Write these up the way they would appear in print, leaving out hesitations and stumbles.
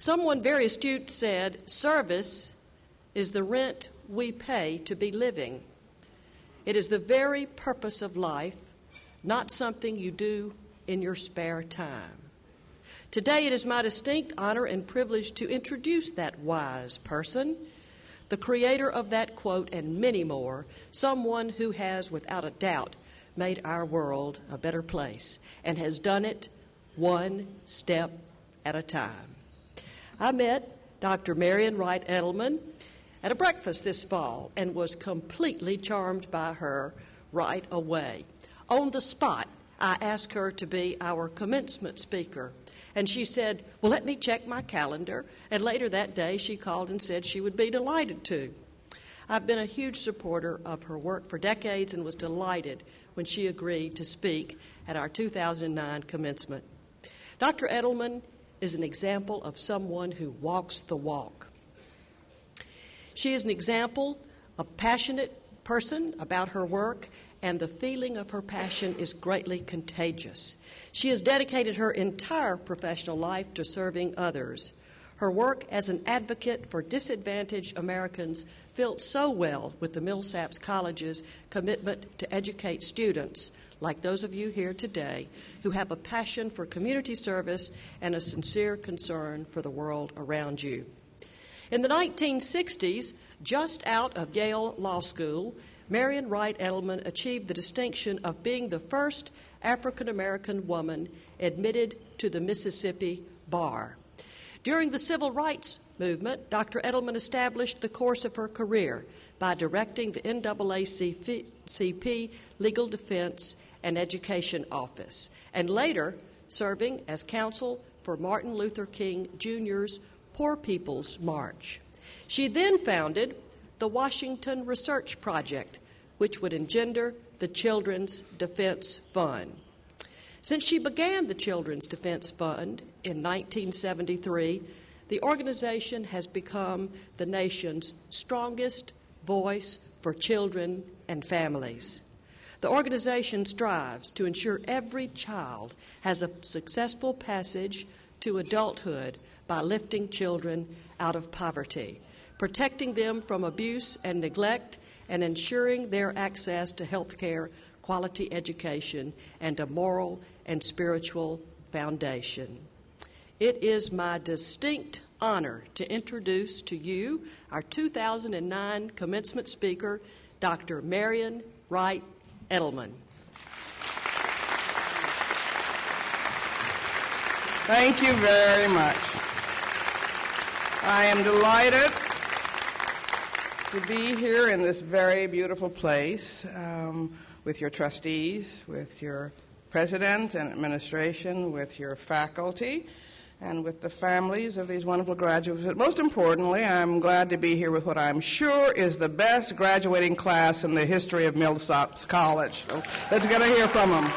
Someone very astute said, "Service is the rent we pay to be living." It is the very purpose of life, not something you do in your spare time. Today it is my distinct honor and privilege to introduce that wise person, the creator of that quote and many more, someone who has, without a doubt, made our world a better place and has done it one step at a time. I met Dr. Marian Wright Edelman at a breakfast this fall and was completely charmed by her right away. On the spot, I asked her to be our commencement speaker, and she said, "Well, let me check my calendar," and later that day she called and said she would be delighted to. I've been a huge supporter of her work for decades and was delighted when she agreed to speak at our 2009 commencement. Dr. Edelman is an example of someone who walks the walk. She is an example of a passionate person about her work, and the feeling of her passion is greatly contagious. She has dedicated her entire professional life to serving others. Her work as an advocate for disadvantaged Americans fits so well with the Millsaps College's commitment to educate students, like those of you here today, who have a passion for community service and a sincere concern for the world around you. In the 1960s, just out of Yale Law School, Marian Wright Edelman achieved the distinction of being the first African-American woman admitted to the Mississippi bar. During the Civil Rights Movement, Dr. Edelman established the course of her career by directing the NAACP Legal Defense and Education Office, and later serving as counsel for Martin Luther King Jr.'s Poor People's March. She then founded the Washington Research Project, which would engender the Children's Defense Fund. Since she began the Children's Defense Fund in 1973, the organization has become the nation's strongest voice for children and families. The organization strives to ensure every child has a successful passage to adulthood by lifting children out of poverty, protecting them from abuse and neglect, and ensuring their access to health care, quality education, and a moral and spiritual foundation. It is my distinct honor to introduce to you our 2009 commencement speaker, Dr. Marian Wright Edelman. Thank you very much. I am delighted to be here in this very beautiful place with your trustees, with your president and administration, with your faculty, and with the families of these wonderful graduates. But most importantly, I'm glad to be here with what I'm sure is the best graduating class in the history of Millsaps College. So let's get to hear from them.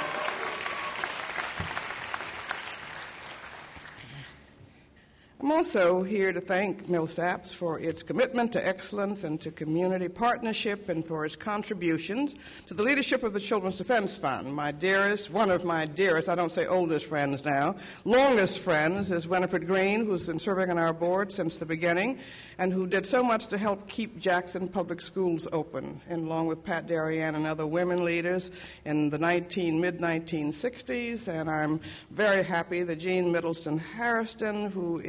I'm also here to thank Millsaps for its commitment to excellence and to community partnership and for its contributions to the leadership of the Children's Defense Fund. My dearest, one of my dearest, I don't say oldest friends now, longest friends is Winifred Green, who's been serving on our board since the beginning and who did so much to help keep Jackson Public Schools open, and along with Pat Darien and other women leaders in the mid-1960s. And I'm very happy that Jean Middleton Harrison, who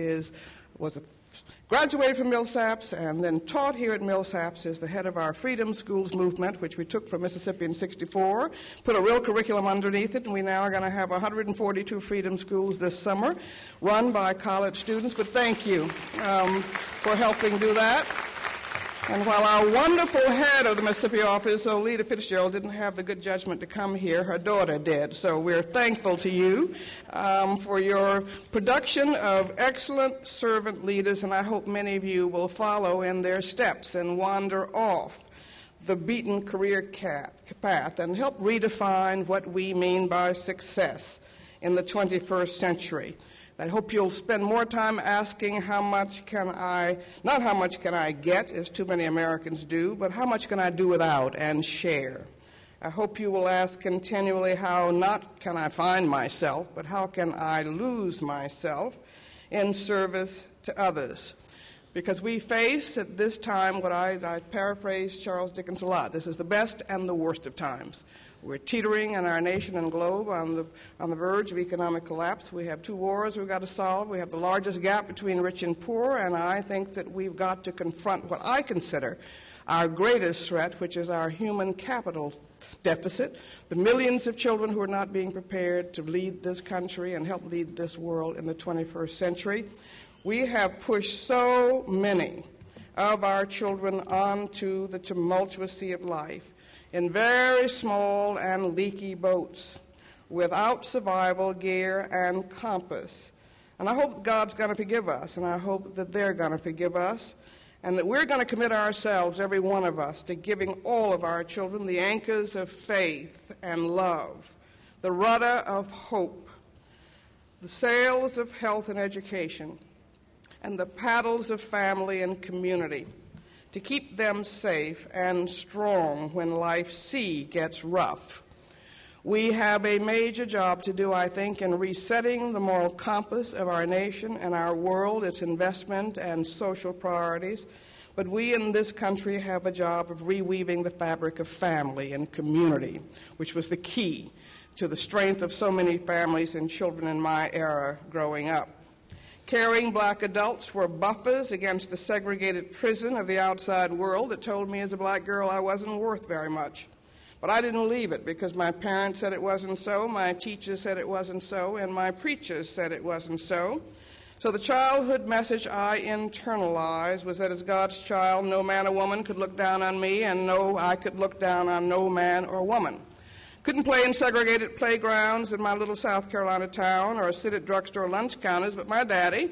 graduated from Millsaps and then taught here at Millsaps, is the head of our Freedom Schools movement, which we took from Mississippi in '64, put a real curriculum underneath it, and we now are going to have 142 Freedom Schools this summer, run by college students. But thank you for helping do that. And while our wonderful head of the Mississippi office, Olita Fitzgerald, didn't have the good judgment to come here, her daughter did. So we're thankful to you for your production of excellent servant leaders, and I hope many of you will follow in their steps and wander off the beaten career path and help redefine what we mean by success in the 21st century. I hope you'll spend more time asking not how much can I get, as too many Americans do, but how much can I do without and share. I hope you will ask continually how not can I find myself, but how can I lose myself in service to others. Because we face at this time what I paraphrase Charles Dickens a lot. This is the best and the worst of times. We're teetering in our nation and globe on the verge of economic collapse. We have 2 wars we've got to solve. We have the largest gap between rich and poor, and I think that we've got to confront what I consider our greatest threat, which is our human capital deficit, the millions of children who are not being prepared to lead this country and help lead this world in the 21st century. We have pushed so many of our children onto the tumultuous sea of life in very small and leaky boats without survival gear and compass. And I hope God's going to forgive us, and I hope that they're going to forgive us, and that we're going to commit ourselves, every one of us, to giving all of our children the anchors of faith and love, the rudder of hope, the sails of health and education, and the paddles of family and community, to keep them safe and strong when life's sea gets rough. We have a major job to do, I think, in resetting the moral compass of our nation and our world, its investment and social priorities. But we in this country have a job of reweaving the fabric of family and community, which was the key to the strength of so many families and children in my era growing up. Caring black adults were buffers against the segregated prison of the outside world that told me as a black girl I wasn't worth very much. But I didn't leave it because my parents said it wasn't so, my teachers said it wasn't so, and my preachers said it wasn't so. So the childhood message I internalized was that as God's child, no man or woman could look down on me, and no, I could look down on no man or woman. Couldn't play in segregated playgrounds in my little South Carolina town or sit at drugstore lunch counters, but my daddy,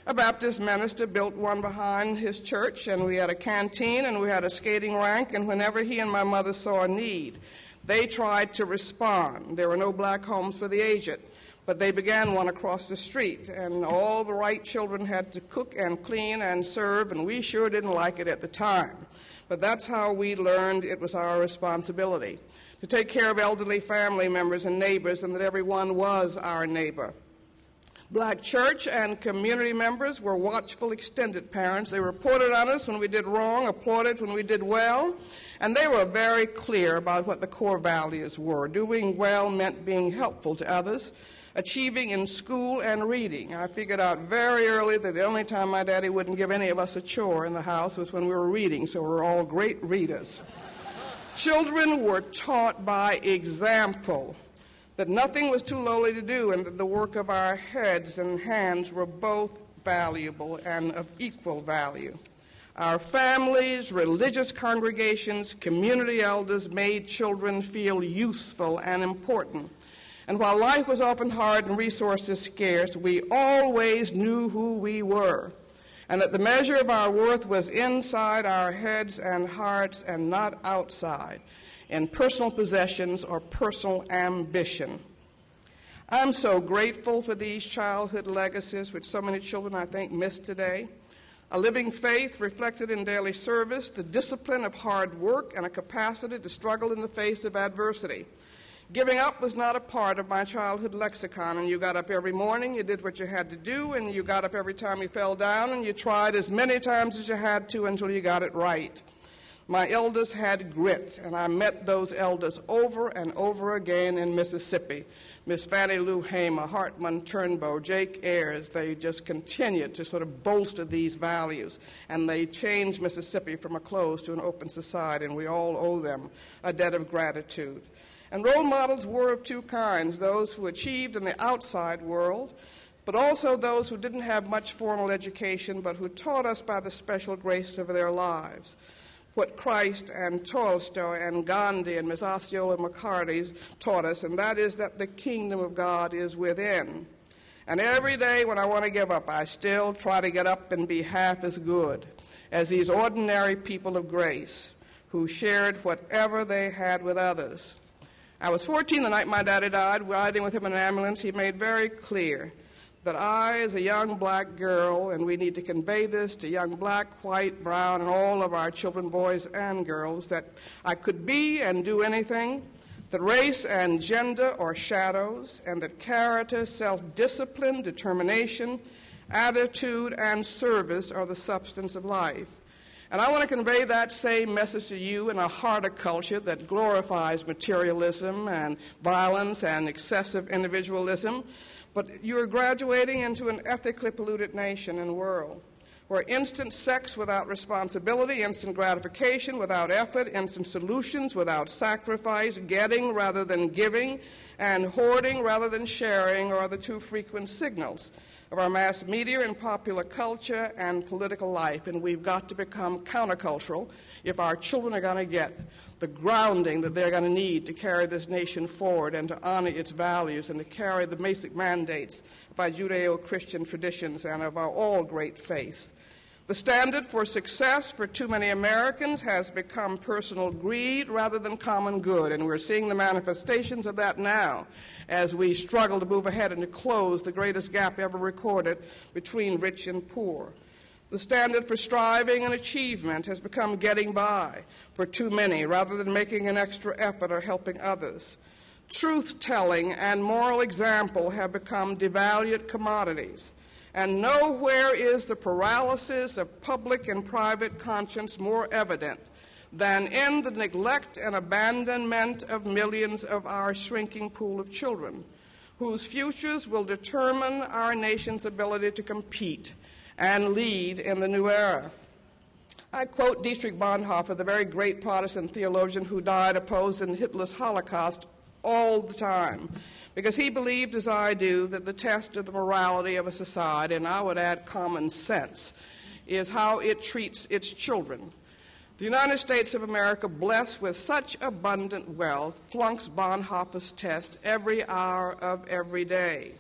a Baptist minister, built one behind his church, and we had a canteen and we had a skating rink, and whenever he and my mother saw a need, they tried to respond. There were no black homes for the aged, but they began one across the street, and all the right children had to cook and clean and serve, and we sure didn't like it at the time. But that's how we learned it was our responsibility to take care of elderly family members and neighbors, and that everyone was our neighbor. Black church and community members were watchful extended parents. They reported on us when we did wrong, applauded when we did well, and they were very clear about what the core values were. Doing well meant being helpful to others, achieving in school and reading. I figured out very early that the only time my daddy wouldn't give any of us a chore in the house was when we were reading, so we were all great readers. Children were taught by example that nothing was too lowly to do, and that the work of our heads and hands were both valuable and of equal value. Our families, religious congregations, community elders made children feel useful and important. And while life was often hard and resources scarce, we always knew who we were, and that the measure of our worth was inside our heads and hearts and not outside, in personal possessions or personal ambition. I'm so grateful for these childhood legacies, which so many children, I think, miss today. A living faith reflected in daily service, the discipline of hard work, and a capacity to struggle in the face of adversity. Giving up was not a part of my childhood lexicon, and you got up every morning, you did what you had to do, and you got up every time you fell down, and you tried as many times as you had to until you got it right. My elders had grit, and I met those elders over and over again in Mississippi. Miss Fannie Lou Hamer, Hartman Turnbow, Jake Ayers, they just continued to sort of bolster these values, and they changed Mississippi from a closed to an open society, and we all owe them a debt of gratitude. And role models were of two kinds, those who achieved in the outside world, but also those who didn't have much formal education, but who taught us by the special grace of their lives what Christ and Tolstoy and Gandhi and Miss Osceola McCarty taught us, and that is that the kingdom of God is within. And every day when I want to give up, I still try to get up and be half as good as these ordinary people of grace who shared whatever they had with others. I was 14 the night my daddy died. Riding with him in an ambulance, he made very clear that I, as a young black girl, and we need to convey this to young black, white, brown, and all of our children, boys and girls, that I could be and do anything, that race and gender are shadows, and that character, self-discipline, determination, Attitude and service are the substance of life. And I want to convey that same message to you in a horticulture that glorifies materialism and violence and excessive individualism. But you're graduating into an ethically polluted nation and world where instant sex without responsibility, instant gratification without effort, instant solutions without sacrifice, getting rather than giving, and hoarding rather than sharing are the two frequent signals of our mass media and popular culture and political life. And we've got to become countercultural if our children are going to get the grounding that they're going to need to carry this nation forward and to honor its values and to carry the basic mandates of our Judeo-Christian traditions and of our all great faiths. The standard for success for too many Americans has become personal greed rather than common good, and we're seeing the manifestations of that now as we struggle to move ahead and to close the greatest gap ever recorded between rich and poor. The standard for striving and achievement has become getting by for too many rather than making an extra effort or helping others. Truth-telling and moral example have become devalued commodities. And nowhere is the paralysis of public and private conscience more evident than in the neglect and abandonment of millions of our shrinking pool of children, whose futures will determine our nation's ability to compete and lead in the new era. I quote Dietrich Bonhoeffer, the very great Protestant theologian who died opposing Hitler's Holocaust, all the time, because he believed, as I do, that the test of the morality of a society, and I would add common sense, is how it treats its children. The United States of America, blessed with such abundant wealth, flunks Bonhoeffer's test every hour of every day,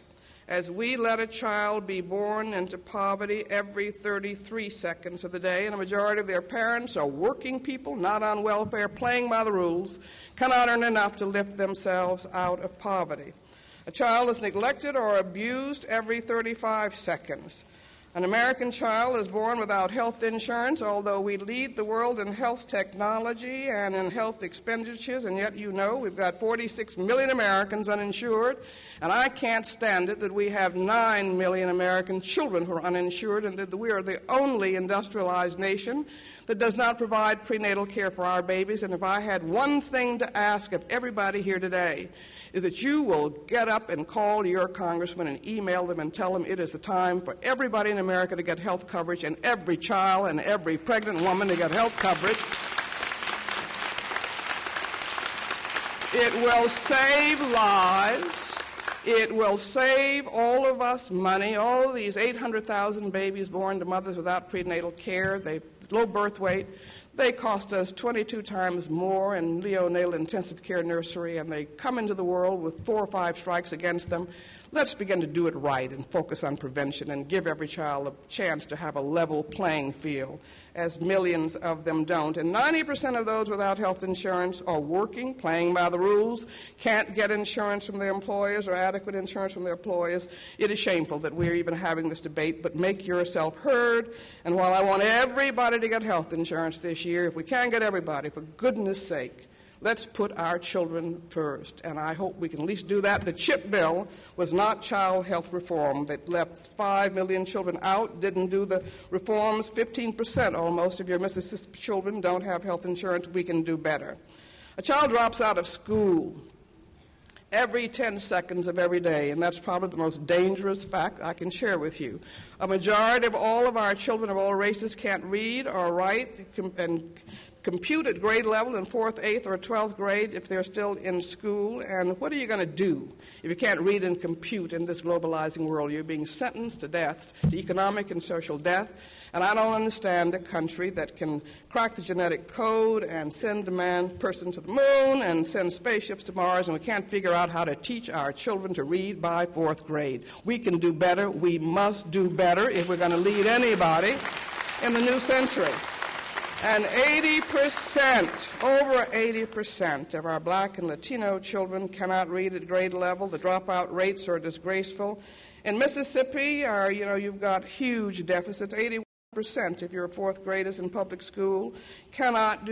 as we let a child be born into poverty every 33 seconds of the day, and a majority of their parents are working people, not on welfare, playing by the rules, cannot earn enough to lift themselves out of poverty. A child is neglected or abused every 35 seconds. An American child is born without health insurance, although we lead the world in health technology and in health expenditures, and yet you know we've got 46 million Americans uninsured, and I can't stand it that we have 9 million American children who are uninsured, and that we are the only industrialized nation that does not provide prenatal care for our babies. And if I had one thing to ask of everybody here today, is that you will get up and call your congressman and email them and tell them it is the time for everybody in America to get health coverage, and every child and every pregnant woman to get health coverage. It will save lives. It will save all of us money. All these 800,000 babies born to mothers without prenatal care, low birth weight, they cost us 22 times more in neonatal intensive care nursery, and they come into the world with 4 or 5 strikes against them. Let's begin to do it right and focus on prevention and give every child a chance to have a level playing field, as millions of them don't. And 90% of those without health insurance are working, playing by the rules, can't get insurance from their employers or adequate insurance from their employers. It is shameful that we're even having this debate, but make yourself heard. And while I want everybody to get health insurance this year, if we can't get everybody, for goodness sake, let's put our children first, and I hope we can at least do that. The CHIP bill was not child health reform. That left 5 million children out, didn't do the reforms. 15% almost of your Mississippi children don't have health insurance. We can do better. A child drops out of school every 10 seconds of every day, and that's probably the most dangerous fact I can share with you. A majority of all of our children of all races can't read or write and compute at grade level in 4th, 8th, or 12th grade if they're still in school. And what are you going to do if you can't read and compute in this globalizing world? You're being sentenced to death, to economic and social death. And I don't understand a country that can crack the genetic code and send a man person to the moon and send spaceships to Mars, and we can't figure out how to teach our children to read by 4th grade. We can do better. We must do better if we're going to lead anybody in the new century. And 80%, over 80% of our black and Latino children cannot read at grade level. The dropout rates are disgraceful. In Mississippi, you've got huge deficits. 81% 95% of your fourth graders in public school cannot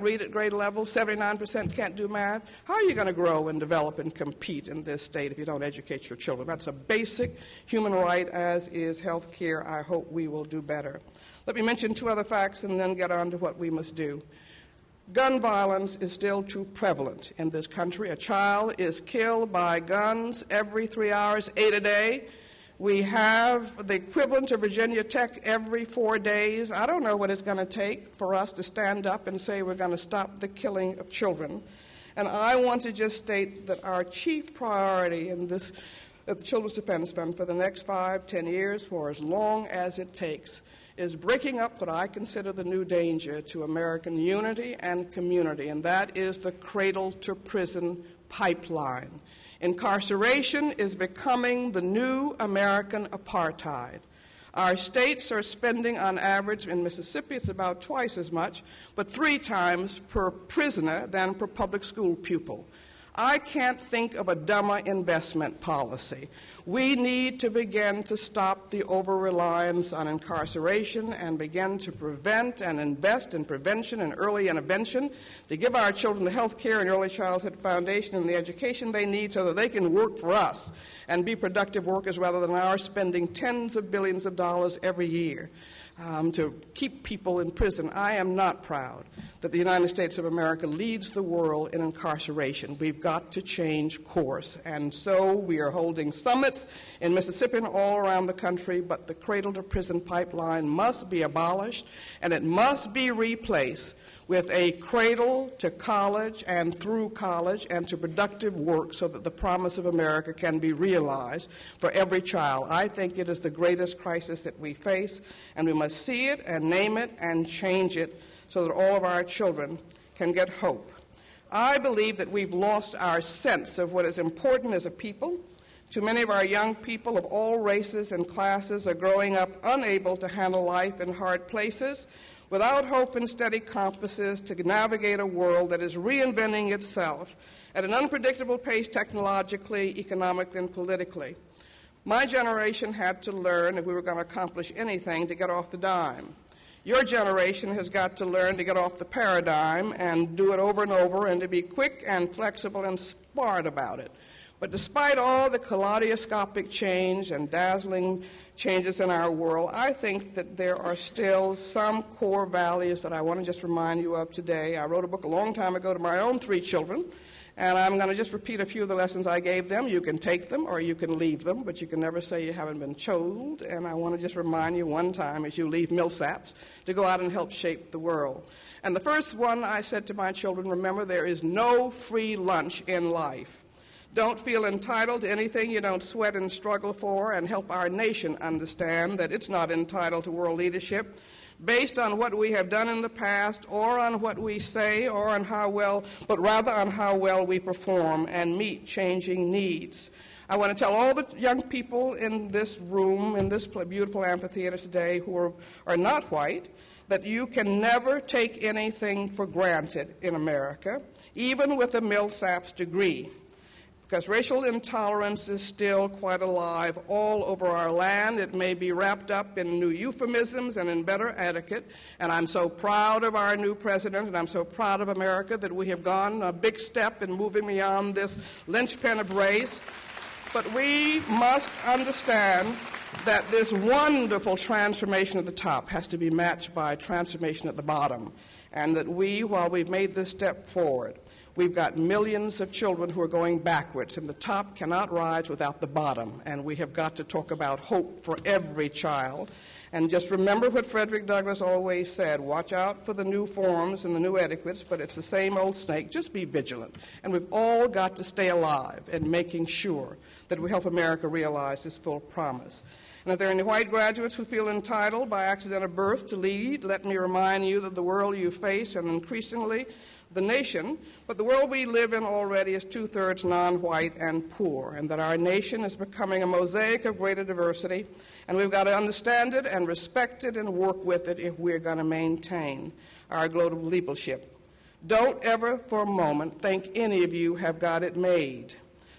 read at grade level, 79% can't do math. How are you going to grow and develop and compete in this state if you don't educate your children? That's a basic human right, as is health care. I hope we will do better. Let me mention two other facts and then get on to what we must do. Gun violence is still too prevalent in this country. A child is killed by guns every 3 hours, 8 a day. We have the equivalent of Virginia Tech every 4 days. I don't know what it's going to take for us to stand up and say we're going to stop the killing of children. And I want to just state that our chief priority in this, the Children's Defense Fund for the next 5-10 years, for as long as it takes, is breaking up what I consider the new danger to American unity and community, and that is the cradle-to-prison pipeline. Incarceration is becoming the new American apartheid. Our states are spending, on average, in Mississippi it's about twice as much, but 3 times per prisoner than per public school pupil. I can't think of a dumber investment policy. We need to begin to stop the over-reliance on incarceration and begin to prevent and invest in prevention and early intervention, to give our children the health care and early childhood foundation and the education they need so that they can work for us and be productive workers rather than our spending tens of billions of dollars every year to keep people in prison. I am not proud that the United States of America leads the world in incarceration. We've got to change course. And so we are holding summits in Mississippi and all around the country, but the cradle-to-prison pipeline must be abolished, and it must be replaced with a cradle to college and through college and to productive work so that the promise of America can be realized for every child. I think it is the greatest crisis that we face, and we must see it and name it and change it so that all of our children can get hope. I believe that we've lost our sense of what is important as a people. Too many of our young people of all races and classes are growing up unable to handle life in hard places, without hope and steady compasses to navigate a world that is reinventing itself at an unpredictable pace technologically, economically, and politically. My generation had to learn, if we were going to accomplish anything, to get off the dime. Your generation has got to learn to get off the paradigm and do it over and over and to be quick and flexible and smart about it. But despite all the kaleidoscopic change and dazzling changes in our world, I think that there are still some core values that I want to just remind you of today. I wrote a book a long time ago to my own 3 children, and I'm going to just repeat a few of the lessons I gave them. You can take them or you can leave them, but you can never say you haven't been told. And I want to just remind you one time as you leave Millsaps to go out and help shape the world. And the first one I said to my children, remember, there is no free lunch in life. Don't feel entitled to anything you don't sweat and struggle for, and help our nation understand that it's not entitled to world leadership based on what we have done in the past or on what we say or on how well, but rather on how well we perform and meet changing needs. I want to tell all the young people in this room, in this beautiful amphitheater today who are not white, that you can never take anything for granted in America, even with a Millsaps degree, because racial intolerance is still quite alive all over our land. It may be wrapped up in new euphemisms and in better etiquette, and I'm so proud of our new president, and I'm so proud of America that we have gone a big step in moving beyond this linchpin of race. But we must understand that this wonderful transformation at the top has to be matched by transformation at the bottom, and that we, while we've made this step forward, we've got millions of children who are going backwards, and the top cannot rise without the bottom. And we have got to talk about hope for every child. And just remember what Frederick Douglass always said, watch out for the new forms and the new etiquettes, but it's the same old snake. Just be vigilant. And we've all got to stay alive in making sure that we help America realize this full promise. And if there are any white graduates who feel entitled by accident of birth to lead, let me remind you that the world you face, and increasingly the nation, but the world we live in already is 2/3 non-white and poor, and that our nation is becoming a mosaic of greater diversity, and we've got to understand it and respect it and work with it if we're going to maintain our global leadership. Don't ever for a moment think any of you have got it made.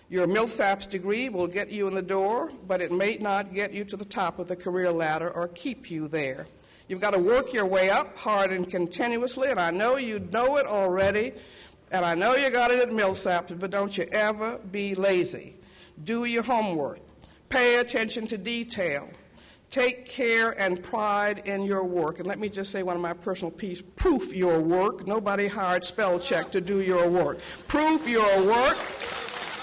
Your Millsaps degree will get you in the door, but it may not get you to the top of the career ladder or keep you there. You've got to work your way up hard and continuously, and I know you know it already, and I know you got it at Millsaps, but don't you ever be lazy. Do your homework. Pay attention to detail. Take care and pride in your work. And let me just say one of my personal pieces, proof your work. Nobody hired spell check to do your work. Proof your work.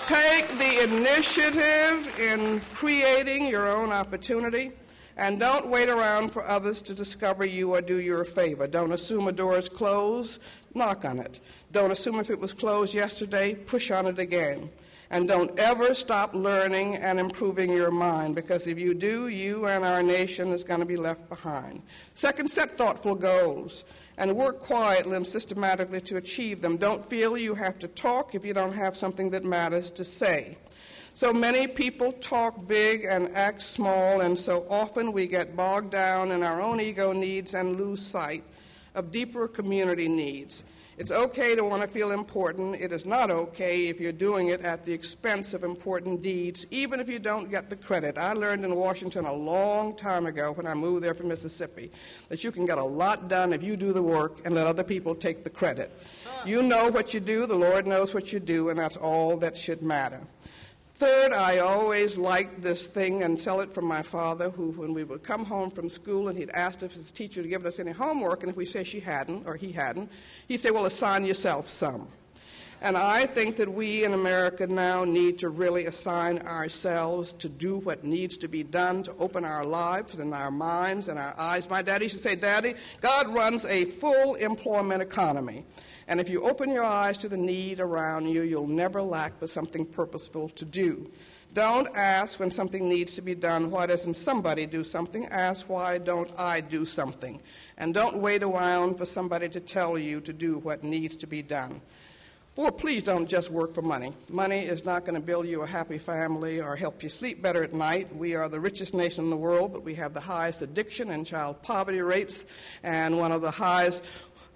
Take the initiative in creating your own opportunity. And don't wait around for others to discover you or do you a favor. Don't assume a door is closed. Knock on it. Don't assume if it was closed yesterday, push on it again. And don't ever stop learning and improving your mind, because if you do, you and our nation is going to be left behind. Second, set thoughtful goals and work quietly and systematically to achieve them. Don't feel you have to talk if you don't have something that matters to say. So many people talk big and act small, and so often we get bogged down in our own ego needs and lose sight of deeper community needs. It's okay to want to feel important. It is not okay if you're doing it at the expense of important deeds, even if you don't get the credit. I learned in Washington a long time ago when I moved there from Mississippi that you can get a lot done if you do the work and let other people take the credit. You know what you do, the Lord knows what you do, and that's all that should matter. Third, I always liked this thing and tell it from my father, who, when we would come home from school and he'd asked if his teacher had given us any homework, and if we say she hadn't or he hadn't, he'd say, well, assign yourself some. And I think that we in America now need to really assign ourselves to do what needs to be done to open our lives and our minds and our eyes. My daddy used to say, Daddy, God runs a full employment economy. And if you open your eyes to the need around you, you'll never lack for something purposeful to do. Don't ask when something needs to be done, why doesn't somebody do something? Ask, why don't I do something? And don't wait around for somebody to tell you to do what needs to be done. Or please don't just work for money. Money is not going to build you a happy family or help you sleep better at night. We are the richest nation in the world, but we have the highest addiction and child poverty rates and one of the highest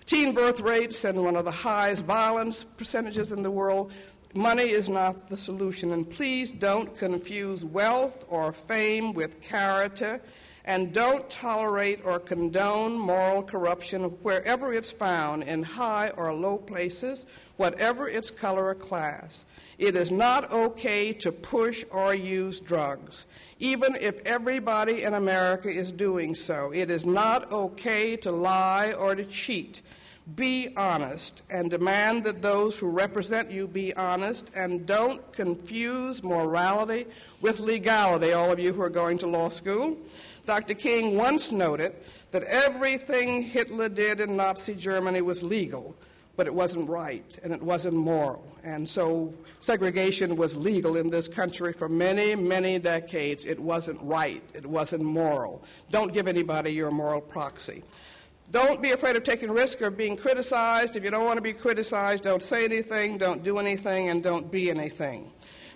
teen birth rates and one of the highest violence percentages in the world. Money is not the solution. And please don't confuse wealth or fame with character. And don't tolerate or condone moral corruption wherever it's found, in high or low places, whatever its color or class. It is not okay to push or use drugs, even if everybody in America is doing so. It is not okay to lie or to cheat. Be honest and demand that those who represent you be honest, and don't confuse morality with legality, all of you who are going to law school. Dr. King once noted that everything Hitler did in Nazi Germany was legal, but it wasn't right and it wasn't moral. And so segregation was legal in this country for many, many decades. It wasn't right. It wasn't moral. Don't give anybody your moral proxy. Don't be afraid of taking risk or being criticized. If you don't want to be criticized, don't say anything, don't do anything, and don't be anything.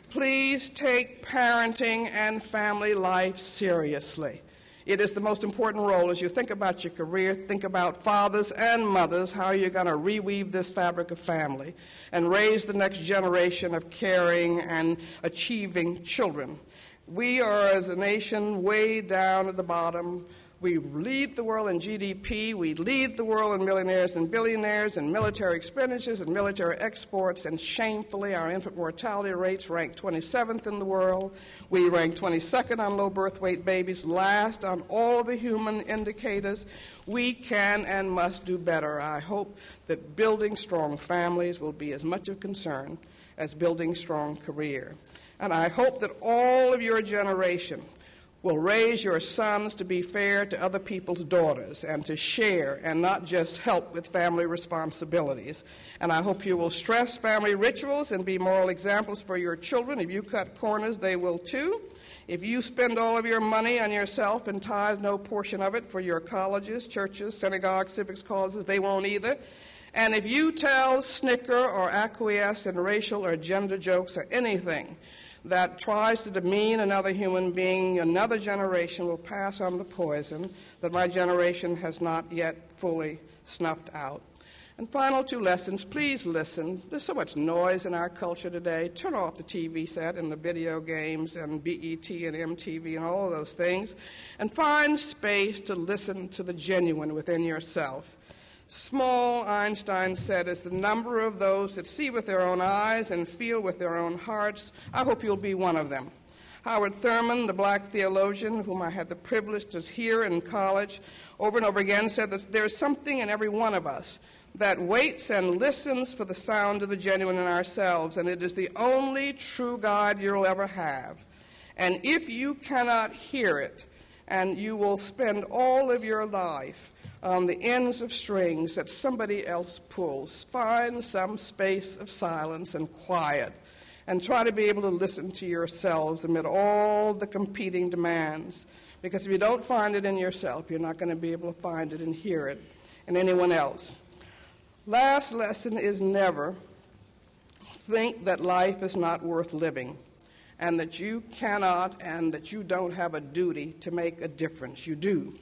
Please take parenting and family life seriously. It is the most important role. As you think about your career, think about fathers and mothers, how you're going to reweave this fabric of family and raise the next generation of caring and achieving children. We are, as a nation, way down at the bottom. We lead the world in GDP, we lead the world in millionaires and billionaires and military expenditures and military exports, and shamefully our infant mortality rates rank 27th in the world. We rank 22nd on low birth weight babies, last on all the human indicators. We can and must do better. I hope that building strong families will be as much of a concern as building strong career. And I hope that all of your generation will raise your sons to be fair to other people's daughters and to share and not just help with family responsibilities. And I hope you will stress family rituals and be moral examples for your children. If you cut corners, they will too. If you spend all of your money on yourself and tithe no portion of it for your colleges, churches, synagogues, civics causes, they won't either. And if you tell, snicker, or acquiesce in racial or gender jokes or anything that tries to demean another human being, another generation will pass on the poison that my generation has not yet fully snuffed out. And final two lessons, please listen. There's so much noise in our culture today. Turn off the TV set and the video games and BET and MTV and all of those things, and find space to listen to the genuine within yourself. Small, Einstein said, is the number of those that see with their own eyes and feel with their own hearts. I hope you'll be one of them. Howard Thurman, the black theologian whom I had the privilege to hear in college, over and over again said that there's something in every one of us that waits and listens for the sound of the genuine in ourselves, and it is the only true God you'll ever have. And if you cannot hear it, and you will spend all of your life on the ends of strings that somebody else pulls, find some space of silence and quiet, and try to be able to listen to yourselves amid all the competing demands. Because if you don't find it in yourself, you're not going to be able to find it and hear it in anyone else. Last lesson is never think that life is not worth living, and that you cannot and that you don't have a duty to make a difference. You do.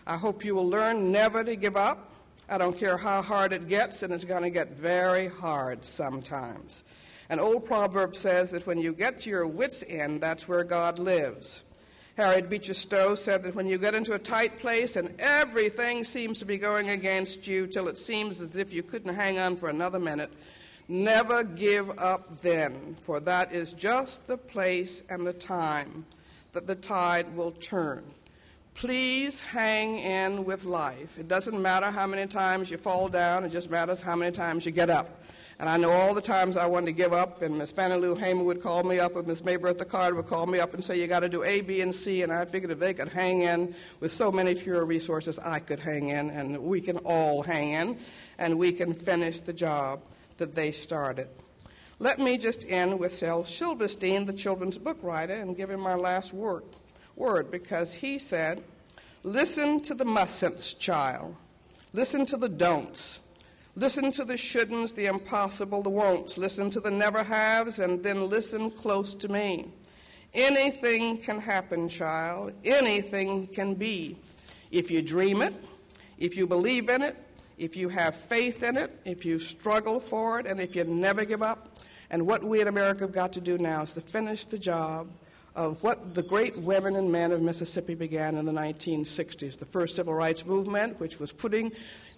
I hope you will learn never to give up. I don't care how hard it gets, and it's going to get very hard sometimes. An old proverb says that when you get to your wits' end, that's where God lives. Harriet Beecher Stowe said that when you get into a tight place and everything seems to be going against you till it seems as if you couldn't hang on for another minute, never give up then, for that is just the place and the time that the tide will turn. Please hang in with life. It doesn't matter how many times you fall down, it just matters how many times you get up. And I know all the times I wanted to give up, and Miss Fannie Lou Hamer would call me up, and Miss May Bertha Carter would call me up and say, you got to do A, B, and C, and I figured if they could hang in with so many fewer resources, I could hang in, and we can all hang in, and we can finish the job that they started. Let me just end with Shel Silverstein, the children's book writer, and give him my last word, because he said, listen to the mustn'ts, child. Listen to the don'ts. Listen to the shouldn'ts, the impossible, the won'ts. Listen to the never-haves, and then listen close to me. Anything can happen, child. Anything can be. If you dream it, if you believe in it, if you have faith in it, if you struggle for it, and if you never give up. And what we in America have got to do now is to finish the job of what the great women and men of Mississippi began in the 1960s, the first civil rights movement, which was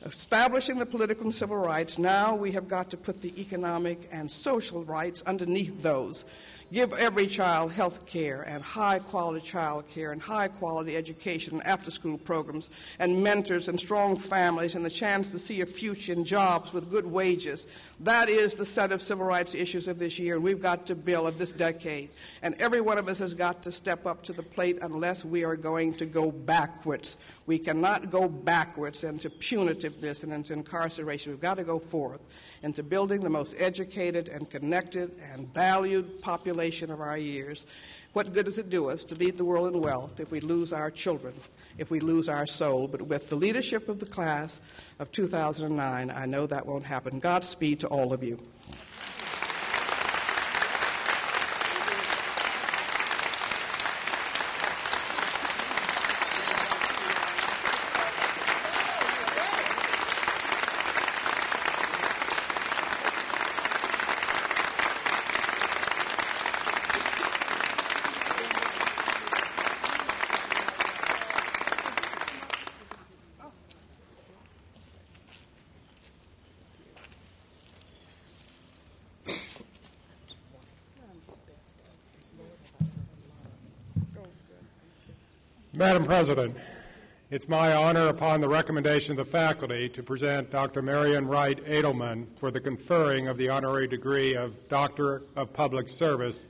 establishing the political and civil rights. Now we have got to put the economic and social rights underneath those. Give every child health care and high-quality child care and high-quality education and after-school programs and mentors and strong families and the chance to see a future in jobs with good wages. That is the set of civil rights issues of this year, and we've got to build of this decade. And every one of us has got to step up to the plate unless we are going to go backwards. We cannot go backwards into punitiveness and into incarceration. We've got to go forth into building the most educated and connected and valued population of our years. What good does it do us to lead the world in wealth if we lose our children, if we lose our soul? But with the leadership of the class of 2009, I know that won't happen. Godspeed to all of you. Madam President, it's my honor, upon the recommendation of the faculty, to present Dr. Marian Wright Edelman for the conferring of the honorary degree of Doctor of Public Service.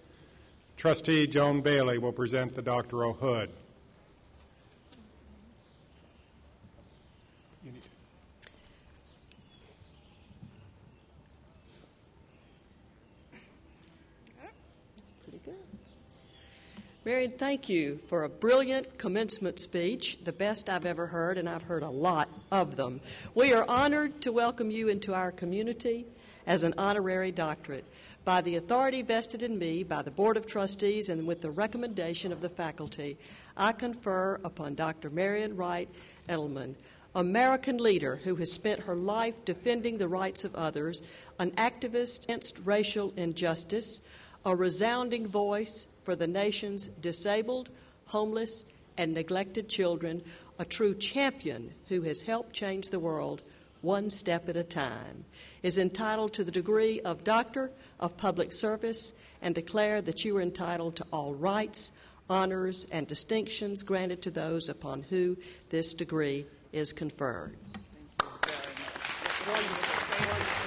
Trustee Joan Bailey will present the doctoral hood. Marian, thank you for a brilliant commencement speech, the best I've ever heard, and I've heard a lot of them. We are honored to welcome you into our community as an honorary doctorate. By the authority vested in me by the Board of Trustees and with the recommendation of the faculty, I confer upon Dr. Marian Wright Edelman American leader who has spent her life defending the rights of others, an activist against racial injustice, a resounding voice for the nation's disabled, homeless, and neglected children, a true champion who has helped change the world one step at a time, is entitled to the degree of Doctor of Public Service, and declare that you are entitled to all rights, honors, and distinctions granted to those upon whom this degree is conferred. Thank you very much.